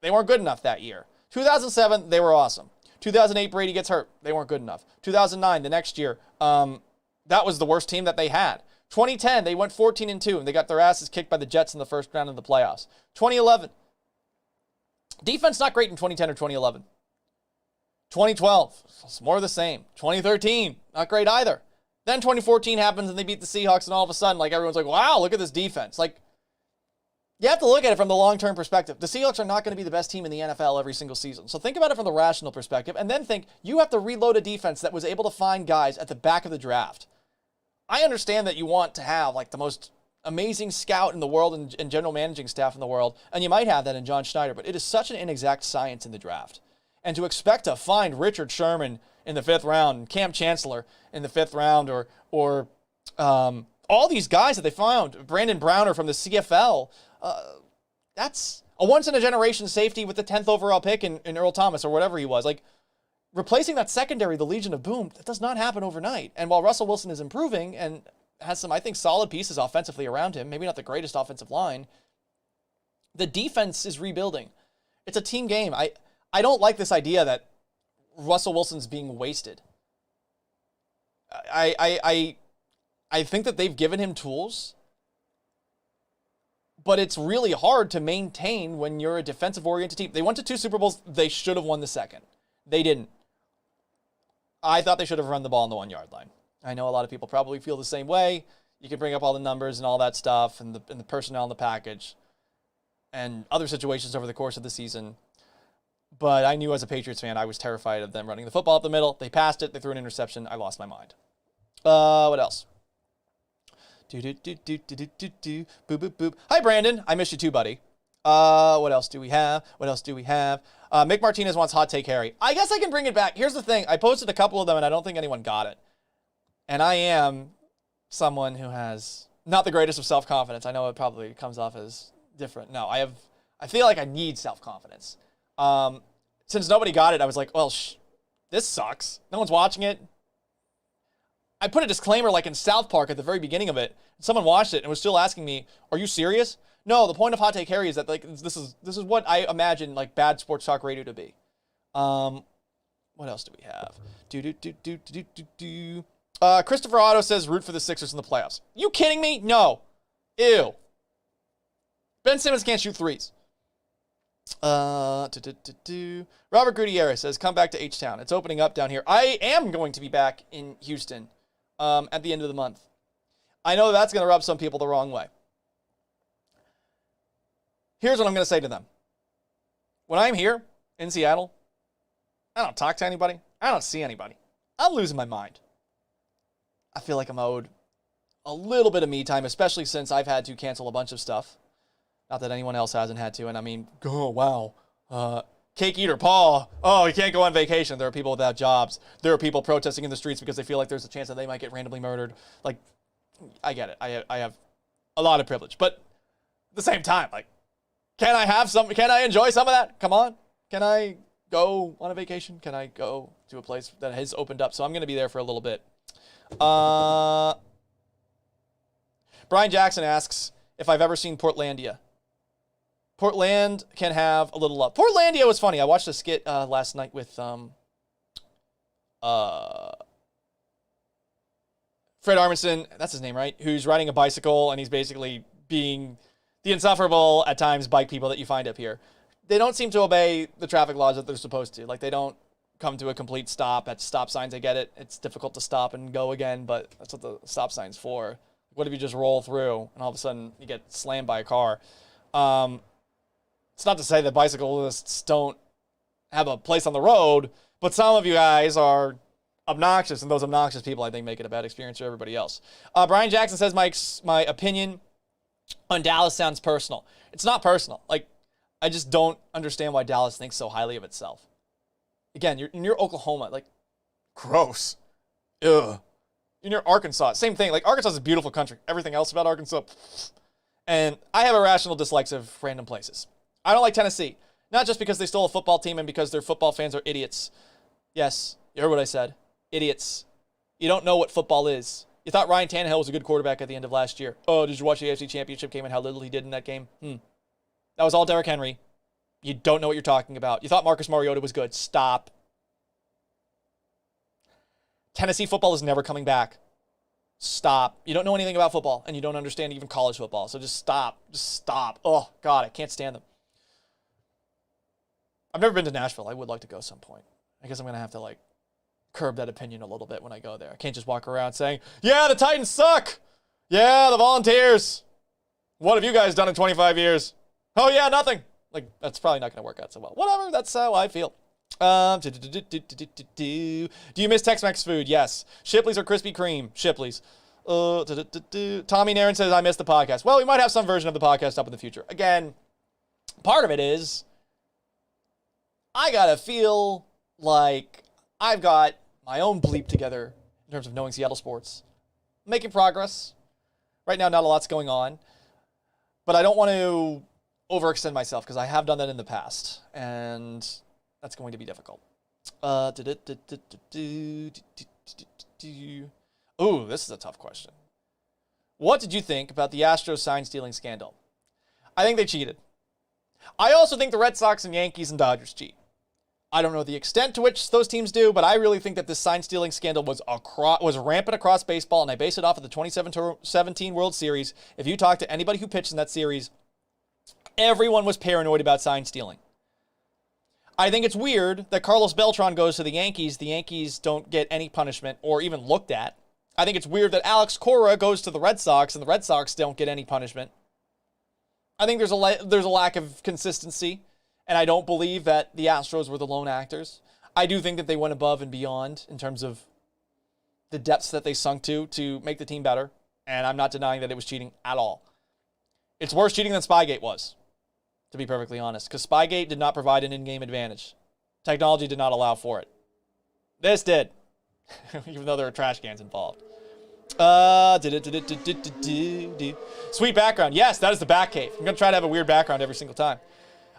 They weren't good enough that year. 2007, they were awesome. 2008, Brady gets hurt. They weren't good enough. 2009, the next year, that was the worst team that they had. 2010, they went 14-2, and they got their asses kicked by the Jets in the first round of the playoffs. 2011, defense not great in 2010 or 2011. 2012, it's more of the same. 2013, not great either. Then 2014 happens, and they beat the Seahawks, and all of a sudden, like, everyone's like, wow, look at this defense. Like, you have to look at it from the long-term perspective. The Seahawks are not going to be the best team in the NFL every single season. So think about it from the rational perspective, and then think you have to reload a defense that was able to find guys at the back of the draft. I understand that you want to have, like, the most amazing scout in the world and general managing staff in the world, and you might have that in John Schneider, but it is such an inexact science in the draft. And to expect to find Richard Sherman in the 5th round, Cam Chancellor in the 5th round, or all these guys that they found, Brandon Browner from the CFL, that's a once-in-a-generation safety with the 10th overall pick in Earl Thomas or whatever he was. Like, replacing that secondary, the Legion of Boom, that does not happen overnight. And while Russell Wilson is improving and has some, I think, solid pieces offensively around him, maybe not the greatest offensive line, the defense is rebuilding. It's a team game. I don't like this idea that Russell Wilson's being wasted. I think that they've given him tools, but it's really hard to maintain when you're a defensive-oriented team. They went to 2 Super Bowls. They should have won the second. They didn't. I thought they should have run the ball on the 1-yard line. I know a lot of people probably feel the same way. You can bring up all the numbers and all that stuff and the personnel in the package and other situations over the course of the season. But I knew as a Patriots fan, I was terrified of them running the football up the middle. They passed it. They threw an interception. I lost my mind. What else? Boop, boop, boop. Hi, Brandon. I miss you too, buddy. What else do we have? Mick Martinez wants Hot Take Harry. I guess I can bring it back. Here's the thing. I posted a couple of them, and I don't think anyone got it. And I am someone who has not the greatest of self-confidence. I know it probably comes off as different. No, I feel like I need self-confidence. Since nobody got it, I was like, well, this sucks. No one's watching it. I put a disclaimer like in South Park at the very beginning of it. Someone watched it and was still asking me, "Are you serious?" No, the point of Hot Take Harry is that like this is what I imagine like bad sports talk radio to be. What else do we have? Christopher Otto says root for the Sixers in the playoffs. You kidding me? No. Ew. Ben Simmons can't shoot threes. Robert Gutierrez says, come back to H-Town. It's opening up down here. I am going to be back in Houston at the end of the month. I know that's going to rub some people the wrong way. Here's what I'm going to say to them. When I'm here in Seattle, I don't talk to anybody. I don't see anybody. I'm losing my mind. I feel like I'm owed a little bit of me time, especially since I've had to cancel a bunch of stuff. Not that anyone else hasn't had to. And I mean, oh, wow. Cake eater Paul. Oh, you can't go on vacation. There are people without jobs. There are people protesting in the streets because they feel like there's a chance that they might get randomly murdered. Like, I get it. I have a lot of privilege. But at the same time, like, can I enjoy some of that? Come on. Can I go on a vacation? Can I go to a place that has opened up? So I'm going to be there for a little bit. Brian Jackson asks if I've ever seen Portlandia. Portland can have a little love. Portlandia was funny. I watched a skit last night with Fred Armisen, that's his name, right? Who's riding a bicycle, and he's basically being the insufferable, at times, bike people that you find up here. They don't seem to obey the traffic laws that they're supposed to. Like, they don't come to a complete stop at stop signs. I get it. It's difficult to stop and go again, but that's what the stop sign's for. What if you just roll through, and all of a sudden you get slammed by a car? It's not to say that bicyclists don't have a place on the road, but some of you guys are obnoxious, and those obnoxious people, I think, make it a bad experience for everybody else. Brian Jackson says my opinion on Dallas sounds personal. It's not personal. Like, I just don't understand why Dallas thinks so highly of itself. Again, you're Oklahoma. Like, gross. Ugh. You're near Arkansas. Same thing. Like, Arkansas is a beautiful country. Everything else about Arkansas. And I have irrational dislikes of random places. I don't like Tennessee. Not just because they stole a football team and because their football fans are idiots. Yes, you heard what I said. Idiots. You don't know what football is. You thought Ryan Tannehill was a good quarterback at the end of last year. Oh, did you watch the AFC Championship game and how little he did in that game? That was all Derrick Henry. You don't know what you're talking about. You thought Marcus Mariota was good. Stop. Tennessee football is never coming back. Stop. You don't know anything about football, and you don't understand even college football, so just stop. Just stop. Oh, God, I can't stand them. I've never been to Nashville. I would like to go some point. I guess I'm going to have to, like, curb that opinion a little bit when I go there. I can't just walk around saying, yeah, the Titans suck. Yeah, the Volunteers. What have you guys done in 25 years? Oh, yeah, nothing. Like, that's probably not going to work out so well. Whatever, that's how I feel. Do you miss Tex-Mex food? Yes. Shipley's or Krispy Kreme? Shipley's. Tommy Nairn says, I missed the podcast. Well, we might have some version of the podcast up in the future. Again, part of it is I got to feel like I've got my own bleep together in terms of knowing Seattle sports. Making progress. Right now, not a lot's going on. But I don't want to overextend myself because I have done that in the past. And that's going to be difficult. Ooh, this is a tough question. What did you think about the Astros sign-stealing scandal? I think they cheated. I also think the Red Sox and Yankees and Dodgers cheat. I don't know the extent to which those teams do, but I really think that this sign-stealing scandal was rampant across baseball, and I base it off of the 2017 World Series. If you talk to anybody who pitched in that series, everyone was paranoid about sign-stealing. I think it's weird that Carlos Beltran goes to the Yankees. The Yankees don't get any punishment or even looked at. I think it's weird that Alex Cora goes to the Red Sox and the Red Sox don't get any punishment. I think there's a lack of consistency, and I don't believe that the Astros were the lone actors. I do think that they went above and beyond in terms of the depths that they sunk to make the team better, and I'm not denying that it was cheating at all. It's worse cheating than Spygate was, to be perfectly honest, because Spygate did not provide an in-game advantage. Technology did not allow for it. This did, even though there were trash cans involved. Sweet background. Yes, that is the Batcave. I'm going to try to have a weird background every single time.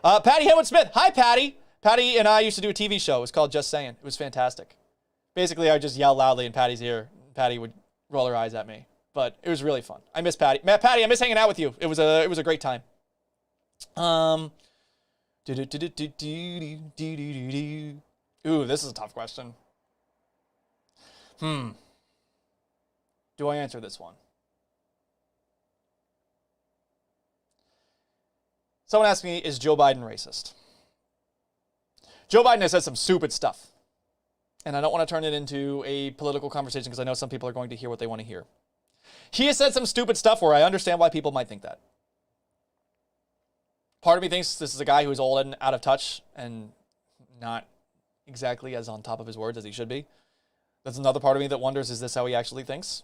Patty Henwood-Smith. Hi, Patty. Patty and I used to do a TV show. It was called Just Saying. It was fantastic. Basically, I would just yell loudly in Patty's ear. Patty would roll her eyes at me. But it was really fun. I miss Patty. Patty, I miss hanging out with you. It was a great time. Ooh, this is a tough question. Do I answer this one? Someone asked me, is Joe Biden racist? Joe Biden has said some stupid stuff. And I don't want to turn it into a political conversation because I know some people are going to hear what they want to hear. He has said some stupid stuff where I understand why people might think that. Part of me thinks this is a guy who is old and out of touch and not exactly as on top of his words as he should be. There's another part of me that wonders, is this how he actually thinks?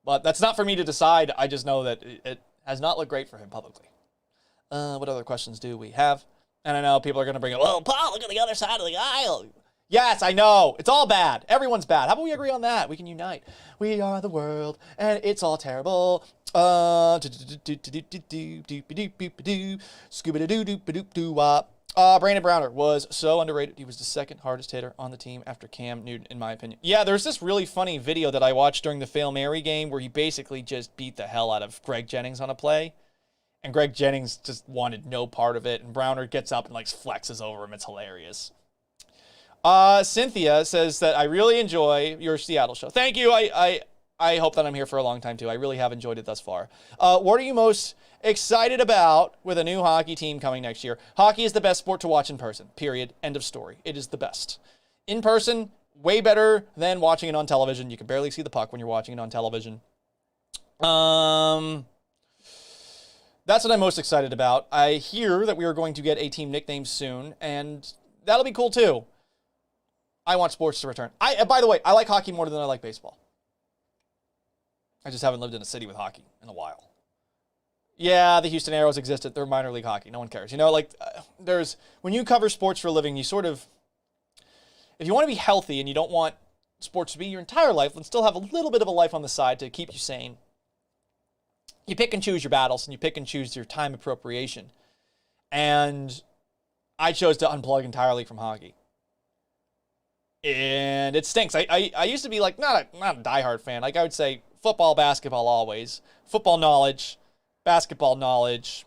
But that's not for me to decide. I just know that it has not looked great for him publicly. What other questions do we have? And I know people are going to bring up, well, Paul, look at the other side of the aisle. Yes, I know. It's all bad. Everyone's bad. How about we agree on that? We can unite. We are the world, and it's all terrible. Brandon Browner was so underrated. He was the second hardest hitter on the team after Cam Newton, in my opinion. Yeah, there's this really funny video that I watched during the Fail Mary game where he basically just beat the hell out of Greg Jennings on a play. And Greg Jennings just wanted no part of it. And Browner gets up and like flexes over him. It's hilarious. Cynthia says that I really enjoy your Seattle show. Thank you. I hope that I'm here for a long time too. I really have enjoyed it thus far. What are you most excited about with a new hockey team coming next year? Hockey is the best sport to watch in person. Period. End of story. It is the best. In person, way better than watching it on television. You can barely see the puck when you're watching it on television. That's what I'm most excited about. I hear that we are going to get a team nickname soon, and that'll be cool too. I want sports to return. By the way, I like hockey more than I like baseball. I just haven't lived in a city with hockey in a while. Yeah, the Houston Aeros existed. They're minor league hockey. No one cares. You know, like, when you cover sports for a living, you sort of, if you want to be healthy and you don't want sports to be your entire life and still have a little bit of a life on the side to keep you sane, you pick and choose your battles and you pick and choose your time appropriation. And I chose to unplug entirely from hockey. And it stinks. I used to be like, not a diehard fan. Like I would say football, basketball always. Football knowledge, basketball knowledge,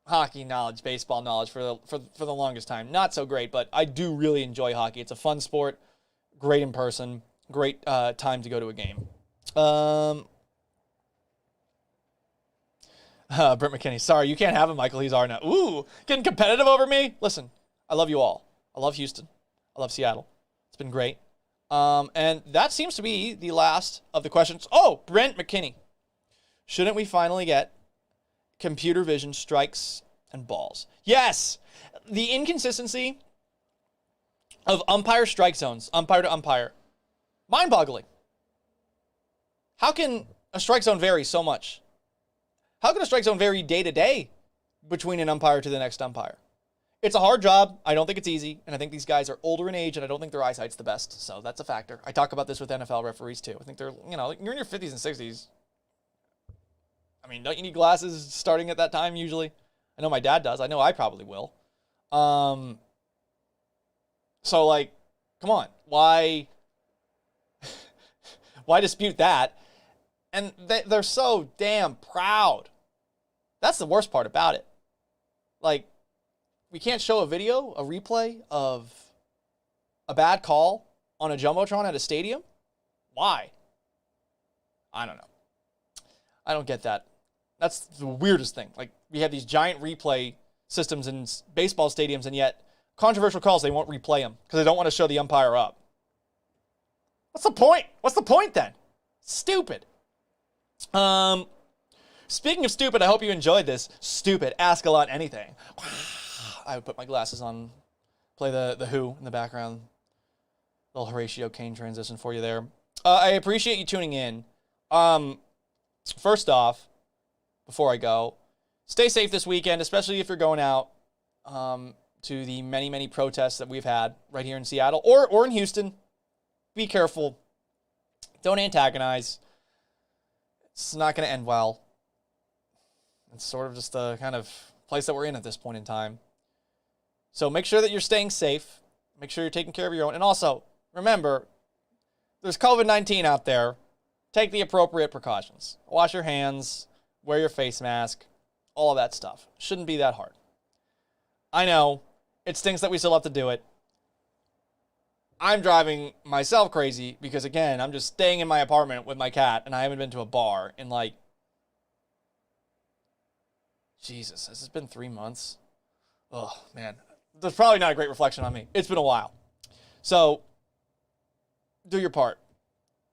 hockey knowledge, baseball knowledge for the longest time. Not so great, but I do really enjoy hockey. It's a fun sport, great in person, great time to go to a game. Brent McKinney, sorry, you can't have him, Michael. He's our now. Ooh, getting competitive over me? Listen, I love you all. I love Houston. I love Seattle. It's been great. And that seems to be the last of the questions. Oh, Brent McKinney. Shouldn't we finally get computer vision strikes and balls? Yes! The inconsistency of umpire strike zones, umpire to umpire, mind-boggling. How can a strike zone vary so much? How can a strike zone vary day to day between an umpire to the next umpire? It's a hard job. I don't think it's easy. And I think these guys are older in age, and I don't think their eyesight's the best. So that's a factor. I talk about this with NFL referees, too. I think they're, you're in your 50s and 60s. I mean, don't you need glasses starting at that time usually? I know my dad does. I know I probably will. So, like, come on. Why dispute that? And they're so damn proud. That's the worst part about it. Like, we can't show a video, a replay of a bad call on a Jumbotron at a stadium? Why? I don't know. I don't get that. That's the weirdest thing. Like, we have these giant replay systems in baseball stadiums, and yet controversial calls, they won't replay them because they don't want to show the umpire up. What's the point? What's the point then? Stupid. Speaking of stupid, I hope you enjoyed this. Stupid. Ask a lot anything. I would put my glasses on, play the Who in the background. Little Horatio Kane transition for you there. I appreciate you tuning in. First off, before I go, stay safe this weekend, especially if you're going out to the many, many protests that we've had right here in Seattle or in Houston. Be careful. Don't antagonize. It's not going to end well. It's sort of just the kind of place that we're in at this point in time. So make sure that you're staying safe. Make sure you're taking care of your own. And also, remember, there's COVID-19 out there. Take the appropriate precautions. Wash your hands, wear your face mask, all of that stuff. Shouldn't be that hard. I know, it stinks that we still have to do it. I'm driving myself crazy because, again, I'm just staying in my apartment with my cat, and I haven't been to a bar in, like, Jesus, has this been 3 months? Oh, man. There's probably not a great reflection on me. It's been a while. So, do your part.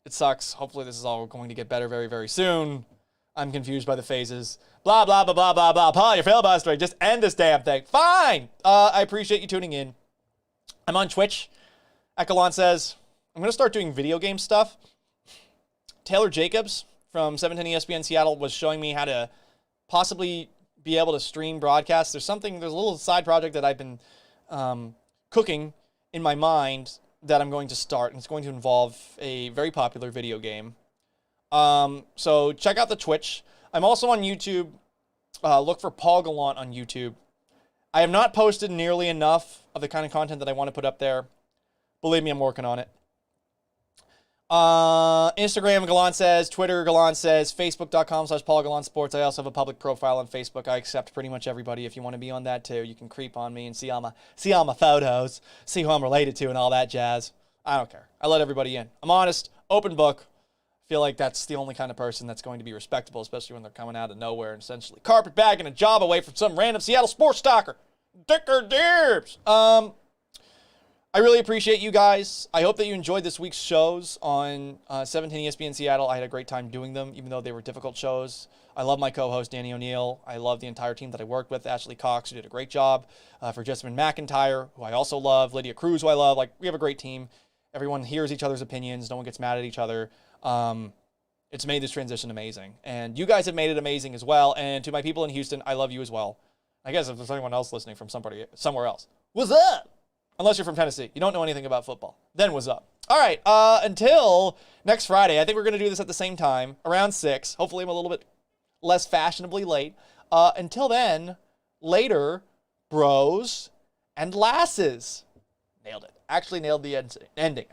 It sucks. Hopefully this is all going to get better very, very soon. I'm confused by the phases. Blah, blah, blah, blah, blah, blah. Paul, you're filibustering. Just end this damn thing. Fine. I appreciate you tuning in. I'm on Twitch. Gallant says, I'm going to start doing video game stuff. Taylor Jacobs from 710 ESPN Seattle was showing me how to possibly be able to stream broadcasts. There's a little side project that I've been cooking in my mind that I'm going to start, and it's going to involve a very popular video game. So check out the Twitch. I'm also on YouTube. Look for Paul Gallant on YouTube. I have not posted nearly enough of the kind of content that I want to put up there. Believe me, I'm working on it. Instagram, Gallant says. Twitter, Gallant says. Facebook.com/Paul Gallant Sports. I also have a public profile on Facebook. I accept pretty much everybody. If you want to be on that too, you can creep on me and see all my photos, see who I'm related to and all that jazz. I don't care. I let everybody in. I'm honest, open book. I feel like that's the only kind of person that's going to be respectable, especially when they're coming out of nowhere and essentially carpetbagging a job away from some random Seattle sports stalker. Dicker Derbs. I really appreciate you guys. I hope that you enjoyed this week's shows on 17 ESPN Seattle. I had a great time doing them, even though they were difficult shows. I love my co-host, Danny O'Neill. I love the entire team that I worked with. Ashley Cox, who did a great job. For Jessamine McIntyre, who I also love. Lydia Cruz, who I love. Like, we have a great team. Everyone hears each other's opinions. No one gets mad at each other. It's made this transition amazing. And you guys have made it amazing as well. And to my people in Houston, I love you as well. I guess if there's anyone else listening from somewhere else, what's up? Unless you're from Tennessee. You don't know anything about football. Then what's up? All right, until next Friday, I think we're going to do this at the same time, around 6. Hopefully I'm a little bit less fashionably late. Until then, later, bros and lasses. Nailed it. Actually nailed the ending.